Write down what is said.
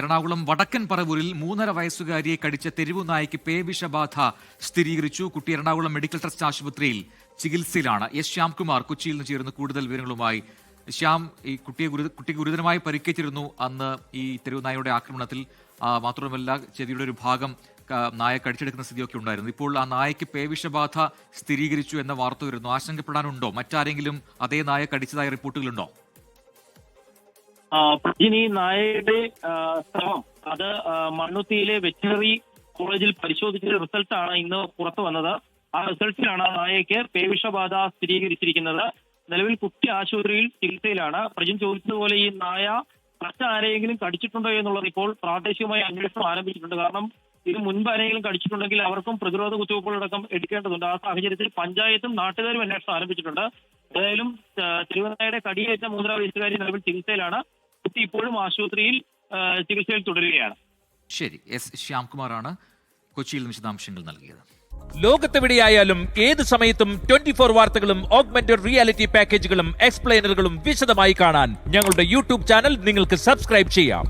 എറണാകുളം വടക്കൻ പറവൂരിൽ 3.5 വയസ്സുകാരിയെ കടിച്ച തെരുവു നായ്ക്ക് പേവിഷബാധ സ്ഥിരീകരിച്ചു. കുട്ടി എറണാകുളം മെഡിക്കൽ ട്രസ്റ്റ് ആശുപത്രിയിൽ ചികിത്സയിലാണ്. എസ് ശ്യാംകുമാർ കൊച്ചിയിൽ നിന്ന് ചേർന്ന് കൂടുതൽ വിവരങ്ങളുമായി. ശ്യാം, ഈ കുട്ടിക്ക് ഗുരുതരമായി പരിക്കേറ്റിരുന്നു അന്ന് ഈ തെരുവു നായയുടെ ആക്രമണത്തിൽ. മാത്രമല്ല, ചെവിയുടെ ഒരു ഭാഗം നായ കടിച്ചെടുക്കുന്ന സ്ഥിതിയൊക്കെ ഉണ്ടായിരുന്നു. ഇപ്പോൾ ആ നായയ്ക്ക് പേവിഷബാധ സ്ഥിരീകരിച്ചു എന്ന വാർത്ത വരുന്നു. ആശങ്കപ്പെടാനുണ്ടോ? മറ്റാരെങ്കിലും അതേ നായ കടിച്ചതായ റിപ്പോർട്ടുകളുണ്ടോ? ഇനി നായയുടെ ശ്രമം അത് മണ്ണുത്തിയിലെ വെറ്റിനറി കോളേജിൽ പരിശോധിച്ച റിസൾട്ടാണ് ഇന്ന് പുറത്തു വന്നത്. ആ റിസൾട്ടിലാണ് നായയ്ക്ക് പേവിഷബാധ സ്ഥിരീകരിച്ചിരിക്കുന്നത്. നിലവിൽ കുട്ടി ആശുപത്രിയിൽ ചികിത്സയിലാണ്. പ്രജിൻ ചോദിച്ചതുപോലെ ഈ നായ മറ്റാരെയെങ്കിലും കടിച്ചിട്ടുണ്ടോ എന്നുള്ളത് ഇപ്പോൾ പ്രാദേശികമായി അന്വേഷണം ആരംഭിച്ചിട്ടുണ്ട്. കാരണം ഇത് മുൻപ് ആരെങ്കിലും കടിച്ചിട്ടുണ്ടെങ്കിൽ അവർക്കും പ്രതിരോധ കുത്തിവയ്പ്പുകളടക്കം എടുക്കേണ്ടതുണ്ട്. ആ സാഹചര്യത്തിൽ പഞ്ചായത്തും നാട്ടുകാരും അന്വേഷണം ആരംഭിച്ചിട്ടുണ്ട്. ഏതായാലും തിരുവനന്തപുരയുടെ കടിയേറ്റ 3.5 വയസ്സുകാരി നിലവിൽ ചികിത്സയിലാണ്. കുട്ടി ഇപ്പോഴും ആശുപത്രിയിൽ ചികിത്സയിൽ തുടരുകയാണ്. ശരി, എസ് ശ്യാംകുമാറാണ് കൊച്ചിയിൽ വിശദാംശങ്ങൾ നൽകിയത്. ലോകത്തെവിടെയായാലും ഏത് സമയത്തും 24 വാർത്തകളും ഓഗ്മെന്റഡ് റിയാലിറ്റി പാക്കേജുകളും എക്സ്പ്ലെയിനറുകളും വിശദമായി കാണാൻ ഞങ്ങളുടെ യൂട്യൂബ് ചാനൽ നിങ്ങൾക്ക് സബ്സ്ക്രൈബ് ചെയ്യാം.